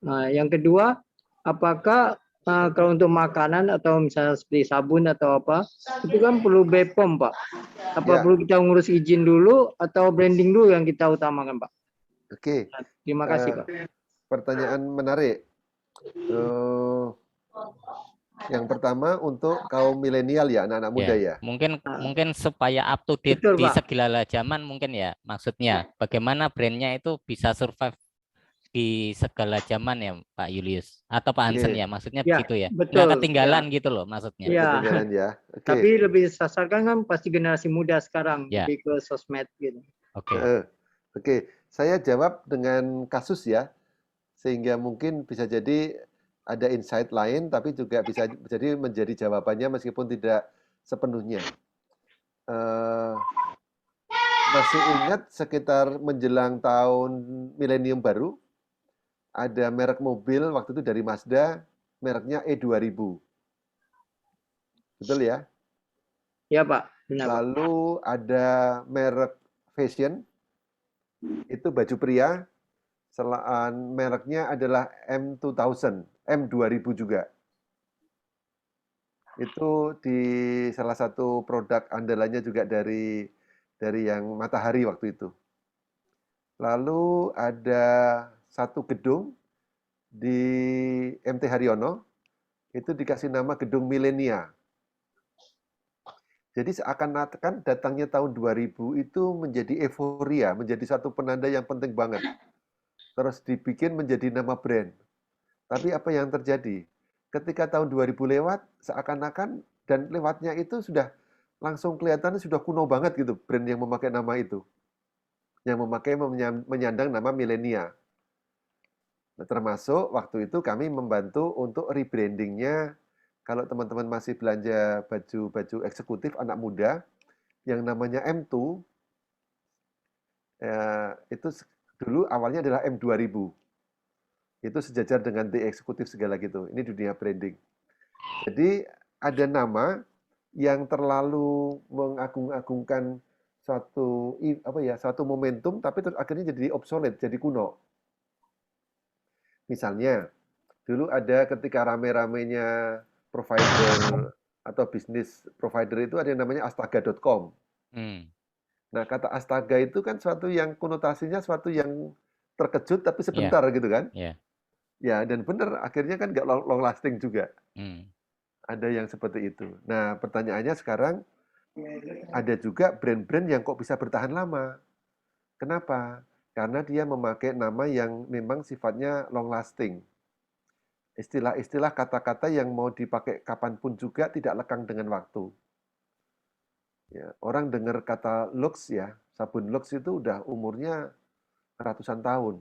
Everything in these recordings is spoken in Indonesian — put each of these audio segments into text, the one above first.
Nah, yang kedua, apakah kalau untuk makanan atau misalnya seperti sabun atau apa, itu kan perlu BPOM, Pak. Apa Ya, perlu kita ngurus izin dulu atau branding dulu yang kita utamakan, Pak? oke. Nah, terima kasih, Eh, Pak. Pertanyaan menarik. Eh, yang pertama untuk kaum milenial ya, anak-anak muda Ya, ya. mungkin Nah, mungkin supaya up to date betul, di Pak. segala zaman mungkin ya. Maksudnya bagaimana brandnya itu bisa survive di segala zaman ya Pak Julius atau Pak Hansen Oke, ya. Maksudnya Ya, begitu ya. Nggak betul. Ya, ketinggalan gitu loh maksudnya. nggak ya. ketinggalan ya. Oke. Tapi lebih disasarkan kan pasti generasi muda sekarang, Ya, lebih ke sosmed gitu. oke. Eh, Oke, saya jawab dengan kasus ya, sehingga mungkin bisa jadi ada insight lain, tapi juga bisa jadi menjadi jawabannya meskipun tidak sepenuhnya. Eh, Masih ingat sekitar menjelang tahun milenium baru, ada merek mobil waktu itu dari Mazda, mereknya E2000. Betul ya? Ya, Pak. Benar, Pak. Lalu ada merek fashion, itu baju pria, mereknya adalah M2000, M2000 juga. Itu di salah satu produk andalannya juga dari yang Matahari waktu itu. Lalu ada satu gedung di MT Haryono, itu dikasih nama Gedung Milenia. Jadi seakan-akan datangnya tahun 2000 itu menjadi euforia, menjadi satu penanda yang penting banget. Terus dibikin menjadi nama brand. Tapi apa yang terjadi? Ketika tahun 2000 lewat, seakan-akan dan lewatnya itu sudah langsung kelihatannya sudah kuno banget gitu brand yang memakai nama itu. Yang memakai menyandang nama milenia. Nah, termasuk waktu itu kami membantu untuk rebrandingnya. Kalau teman-teman masih belanja baju-baju eksekutif anak muda, yang namanya M2, itu dulu awalnya adalah M2000. Itu sejajar dengan The Eksekutif segala gitu. Ini dunia branding. Jadi ada nama yang terlalu mengagung-agungkan suatu momentum, tapi terus akhirnya jadi obsolete, jadi kuno. Misalnya, dulu ada ketika rame-ramenya provider atau bisnis provider itu ada yang namanya astaga.com. Hmm, Nah, kata astaga itu kan suatu yang konotasinya suatu yang terkejut tapi ya, sebentar gitu kan. ya. Ya, dan benar akhirnya kan nggak long lasting juga. Hmm, Ada yang seperti itu. Nah, pertanyaannya sekarang, ada juga brand-brand yang kok bisa bertahan lama. Kenapa? Karena dia memakai nama yang memang sifatnya long lasting. Istilah-istilah kata-kata yang mau dipakai kapanpun juga tidak lekang dengan waktu. Ya, orang dengar kata Lux ya, sabun Lux itu udah umurnya ratusan tahun.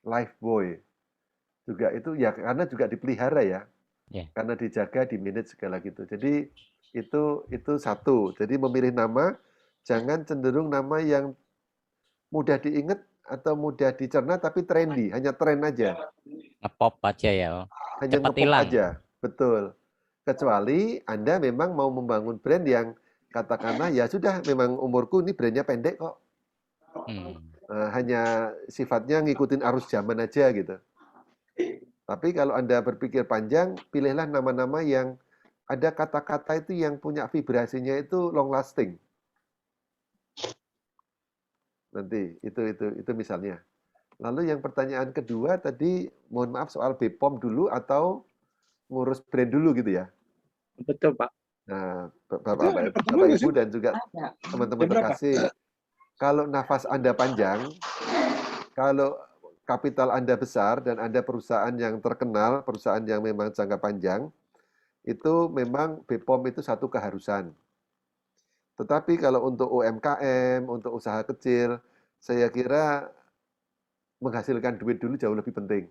Lifebuoy juga itu ya karena juga dipelihara ya, ya. karena dijaga, di-manage segala gitu. Jadi itu satu. Jadi memilih nama jangan cenderung nama yang mudah diingat atau mudah dicerna tapi trendy, hanya tren aja, Ngepop aja ya. Oh. hanya Cepat ngepop hilang. aja. Betul. Kecuali Anda memang mau membangun brand yang katakanlah ya sudah memang umurku ini brandnya pendek kok. Hmm, Hanya sifatnya ngikutin arus zaman aja gitu. Tapi kalau Anda berpikir panjang, pilihlah nama-nama yang ada kata-kata itu yang punya vibrasinya itu long lasting. Nanti itu misalnya. Lalu yang pertanyaan kedua tadi, mohon maaf soal BPOM dulu atau ngurus brand dulu gitu ya. Betul, Pak. Nah, Itu ada pertemuan Bapak nggak Ibu sih? dan juga teman-teman Jam berapa? terkasih, kalau nafas Anda panjang, kalau kapital Anda besar dan Anda perusahaan yang terkenal, perusahaan yang memang jangka panjang, itu memang BPOM itu satu keharusan. Tetapi kalau untuk UMKM, untuk usaha kecil, saya kira menghasilkan duit dulu jauh lebih penting.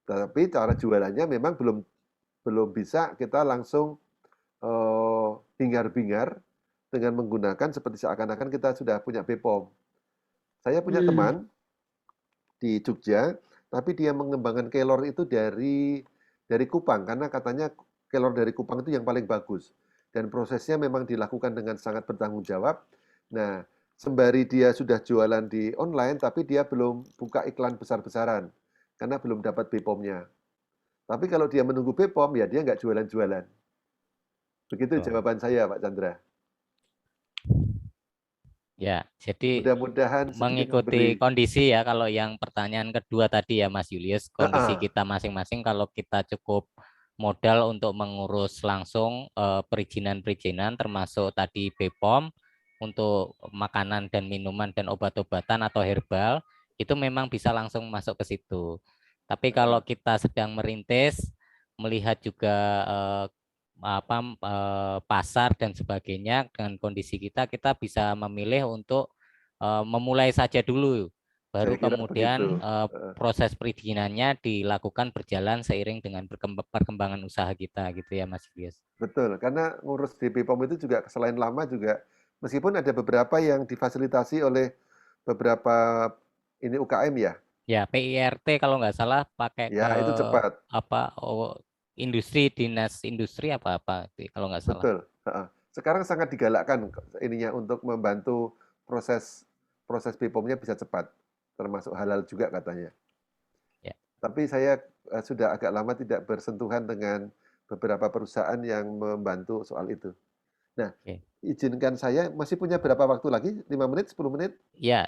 Tapi cara jualannya memang belum belum bisa kita langsung bingar-bingar dengan menggunakan seperti seakan-akan kita sudah punya BPOM. Saya punya teman di Jogja, tapi dia mengembangkan kelor itu dari Kupang karena katanya kelor dari Kupang itu yang paling bagus dan prosesnya memang dilakukan dengan sangat bertanggung jawab. Nah, sembari dia sudah jualan di online, tapi dia belum buka iklan besar-besaran. karena belum dapat BPOM-nya. Tapi kalau dia menunggu BPOM, ya dia nggak jualan-jualan. Begitu Oh, jawaban saya, Pak Chandra. ya, jadi Mudah-mudahan sedikit mengikuti memberi. kondisi ya. Kalau yang pertanyaan kedua tadi ya Mas Julius, kondisi Ah, kita masing-masing kalau kita cukup modal untuk mengurus langsung perizinan-perizinan termasuk tadi BPOM untuk makanan dan minuman dan obat-obatan atau herbal itu memang bisa langsung masuk ke situ. Tapi kalau kita sedang merintis, melihat juga pasar dan sebagainya dengan kondisi kita bisa memilih untuk memulai saja dulu, saya baru kira begitu. kemudian proses perizinannya dilakukan berjalan seiring dengan perkembangan usaha kita gitu ya Mas Ilyas. Betul, karena ngurus di BPOM itu juga selain lama juga, meskipun ada beberapa yang difasilitasi oleh beberapa ini UKM ya, Ya, PIRT kalau nggak salah pakai ke ya itu cepat. apa industri dinas industri apa kalau nggak salah. Betul. Heeh. Sekarang sangat digalakkan ininya untuk membantu proses proses BPOM-nya bisa cepat, termasuk halal juga katanya. Ya, Tapi saya sudah agak lama tidak bersentuhan dengan beberapa perusahaan yang membantu soal itu. Nah, oke. izinkan saya masih punya berapa waktu lagi? 5 menit, 10 menit, Ya,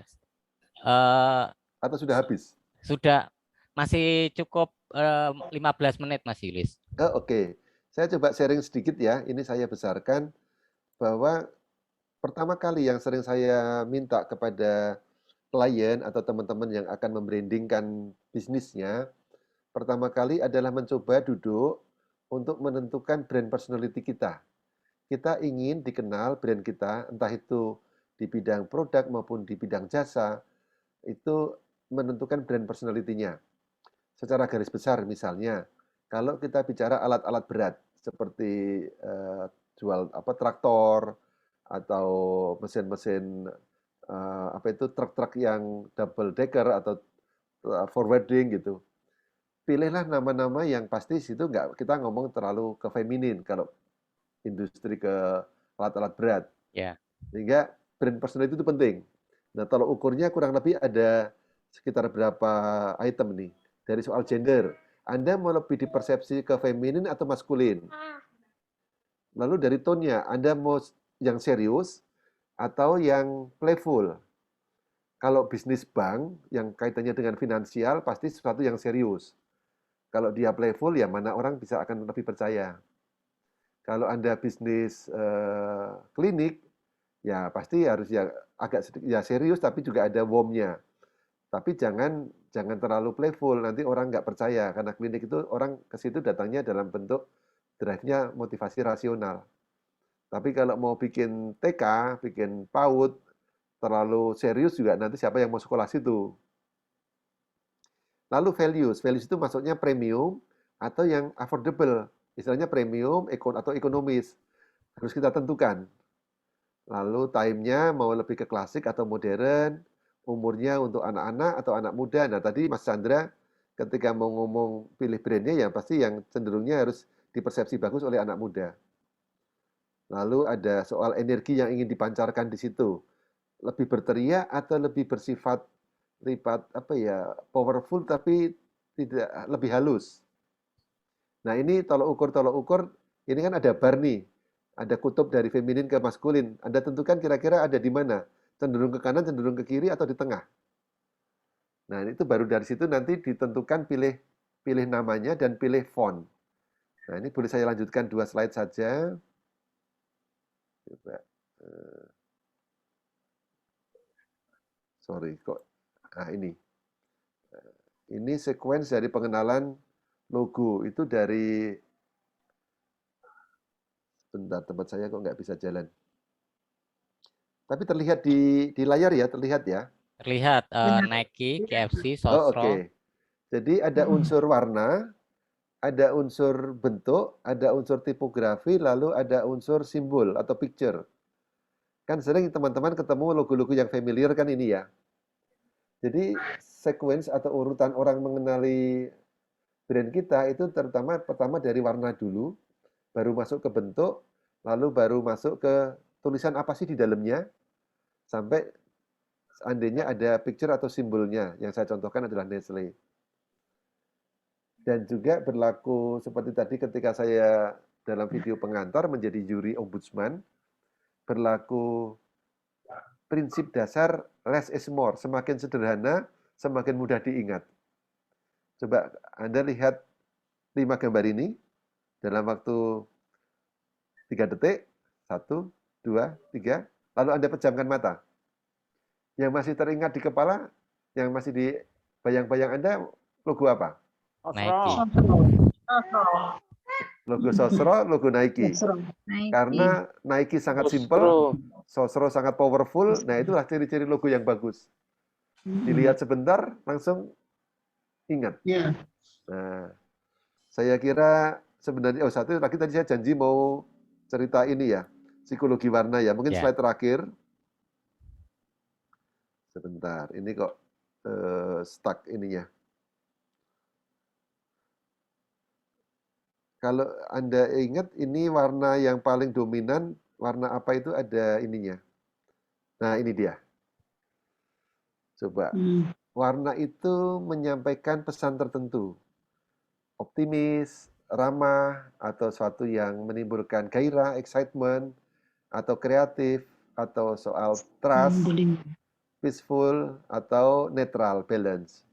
eh, atau sudah habis? sudah masih cukup 15 menit Mas Yulis. Oh, oke. Saya coba sharing sedikit ya. Ini saya besarkan bahwa pertama kali yang sering saya minta kepada klien atau teman-teman yang akan membrandingkan bisnisnya, pertama kali adalah mencoba duduk untuk menentukan brand personality kita. Kita ingin dikenal brand kita, entah itu di bidang produk maupun di bidang jasa, itu menentukan brand personality-nya. Secara garis besar misalnya, kalau kita bicara alat-alat berat seperti jual apa traktor atau mesin-mesin apa itu truk-truk yang double decker atau forwarding gitu. Pilihlah nama-nama yang pasti situ nggak kita ngomong terlalu ke feminin kalau industri ke alat-alat berat. Ya, Sehingga brand personality itu penting. Nah, tolok ukurnya kurang lebih ada sekitar berapa item nih. Dari soal gender, Anda mau lebih dipersepsi ke feminin atau maskulin? Lalu dari tone-nya, Anda mau yang serius atau yang playful? Kalau bisnis bank yang kaitannya dengan finansial pasti sesuatu yang serius. Kalau dia playful ya mana orang bisa akan lebih percaya. Kalau Anda bisnis klinik ya pasti harus ya agak sedikit ya serius tapi juga ada warm-nya. Tapi jangan jangan terlalu playful, nanti orang nggak percaya karena klinik itu orang ke situ datangnya dalam bentuk drive-nya motivasi rasional. Tapi kalau mau bikin TK, bikin PAUD, terlalu serius juga nanti siapa yang mau sekolah situ. Lalu values, values itu maksudnya premium atau yang affordable. Istilahnya premium atau ekonomis. Harus kita tentukan. Lalu time-nya mau lebih ke klasik atau modern, umurnya untuk anak-anak atau anak muda. Nah, tadi Mas Chandra ketika mau ngomong pilih brandnya ya pasti yang cenderungnya harus dipersepsi bagus oleh anak muda. Lalu ada soal energi yang ingin dipancarkan di situ. Lebih berteriak atau lebih bersifat lipat apa ya, powerful tapi tidak lebih halus. Nah, ini tolok ukur ini kan ada bar nih. Ada kutub dari feminin ke maskulin. Anda tentukan kira-kira ada di mana? Cenderung ke kanan, cenderung ke kiri, atau di tengah. Nah, itu baru dari situ nanti ditentukan pilih pilih namanya dan pilih font. Nah, ini boleh saya lanjutkan 2 slide saja. Coba. Sorry kok. Nah, ini. Ini sequence dari pengenalan logo. Itu dari bentar tempat saya kok nggak bisa jalan. Tapi terlihat di layar ya, terlihat ya. terlihat Nike, KFC, Oh, Sosro. oke. Jadi ada unsur warna, ada unsur bentuk, ada unsur tipografi, lalu ada unsur simbol atau picture. Kan sering teman-teman ketemu logo-logo yang familiar kan ini ya. Jadi sequence atau urutan orang mengenali brand kita itu terutama pertama dari warna dulu, baru masuk ke bentuk, lalu baru masuk ke tulisan apa sih di dalamnya, sampai seandainya ada picture atau simbolnya. Yang saya contohkan adalah Nestle. Dan juga berlaku seperti tadi ketika saya dalam video pengantar menjadi juri ombudsman, berlaku prinsip dasar less is more. Semakin sederhana, semakin mudah diingat. Coba Anda lihat 5 gambar ini dalam waktu 3 detik. 1, 2, 3. Lalu Anda pejamkan mata. Yang masih teringat di kepala, yang masih di bayang-bayang Anda, logo apa? Nike. Logo Sosro, logo Nike. Karena Nike sangat simple, Sosro sangat powerful, nah itulah ciri-ciri logo yang bagus. Dilihat sebentar, langsung ingat. Nah, saya kira sebenarnya, satu lagi tadi saya janji mau cerita ini ya, psikologi warna ya. Mungkin slide terakhir. Sebentar, ini kok stuck ininya. Kalau Anda ingat, ini warna yang paling dominan, warna apa itu ada ininya. Nah, ini dia. Coba. Warna itu menyampaikan pesan tertentu. Optimis, ramah, atau sesuatu yang menimbulkan gairah, excitement, atau kreatif, atau soal trust, peaceful, atau netral, balance.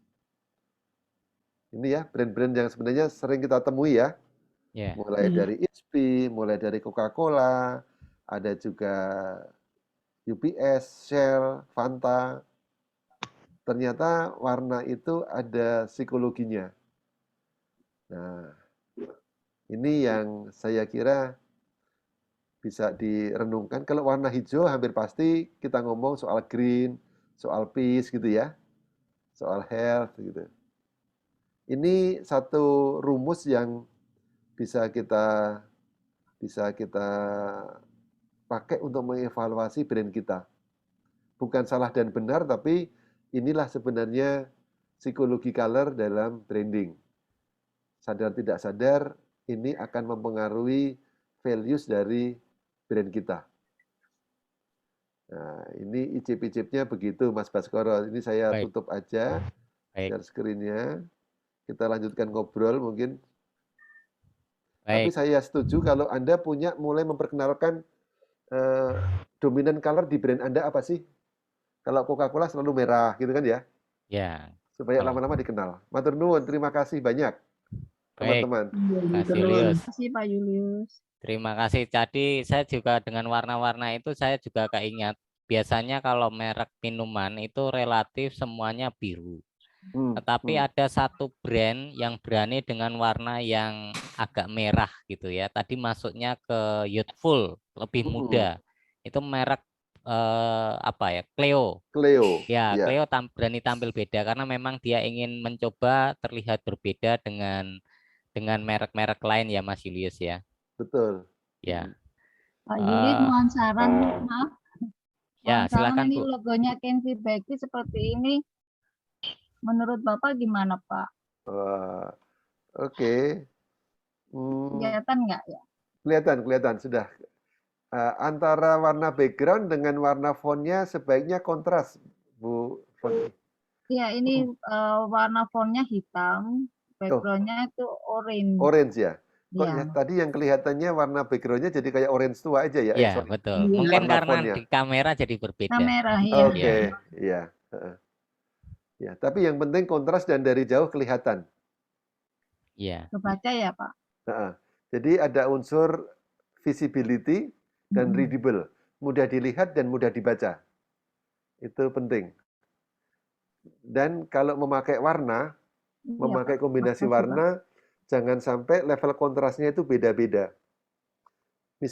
Ini ya, brand-brand yang sebenarnya sering kita temui ya. Mulai dari HP, mulai dari Coca-Cola, ada juga UPS, Shell, Fanta. Ternyata warna itu ada psikologinya. Nah, ini yang saya kira bisa direnungkan. Kalau warna hijau hampir pasti kita ngomong soal green, soal peace gitu ya, soal health gitu. Ini satu rumus yang bisa kita pakai untuk mengevaluasi brand kita. Bukan salah dan benar, tapi inilah sebenarnya psikologi color dalam branding. Sadar tidak sadar, ini akan mempengaruhi values dari brand kita. Nah, ini icip-icipnya begitu, Mas Baskoro. Ini saya tutup aja share screen-nya. Kita lanjutkan ngobrol mungkin. Tapi saya setuju kalau Anda mulai memperkenalkan dominan color di brand Anda apa sih? Kalau Coca-Cola selalu merah gitu kan ya? Ya. Supaya lama-lama dikenal. Matur nuwun, terima kasih banyak teman-teman. Terima kasih Pak Julius. Terima kasih. Jadi saya juga dengan warna-warna itu saya juga keingat. Biasanya kalau merek minuman itu relatif semuanya biru. Tetapi ada satu brand yang berani dengan warna yang agak merah gitu ya. Tadi masuknya ke youthful, lebih muda. Itu merek apa ya? Cleo. Ya, Cleo berani tampil beda karena memang dia ingin mencoba terlihat berbeda dengan merek-merek lain ya Mas Julius ya. Betul. Ya. Pak Julius mohon saran, maaf. Ya, silakan ini Bu. logonya Kenzie Bakery seperti ini. Menurut Bapak gimana, Pak? Oke. Kelihatan nggak ya? Kelihatan sudah. Antara warna background dengan warna fontnya sebaiknya kontras, Bu Fonti. Iya, ini warna fontnya hitam, backgroundnya itu orange. Orange ya? Kok ya. Tadi yang kelihatannya warna backgroundnya jadi kayak orange tua aja ya? Iya, betul. Mungkin karena di kamera jadi berbeda. Kamera, iya. Oke, iya. Ya, tapi yang penting kontras dan dari jauh kelihatan. Iya. Kebaca ya, Pak? Jadi ada unsur visibility dan readable. Mudah dilihat dan mudah dibaca. Itu penting. Dan kalau memakai warna, memakai kombinasi warna, jangan sampai level kontrasnya itu beda-beda.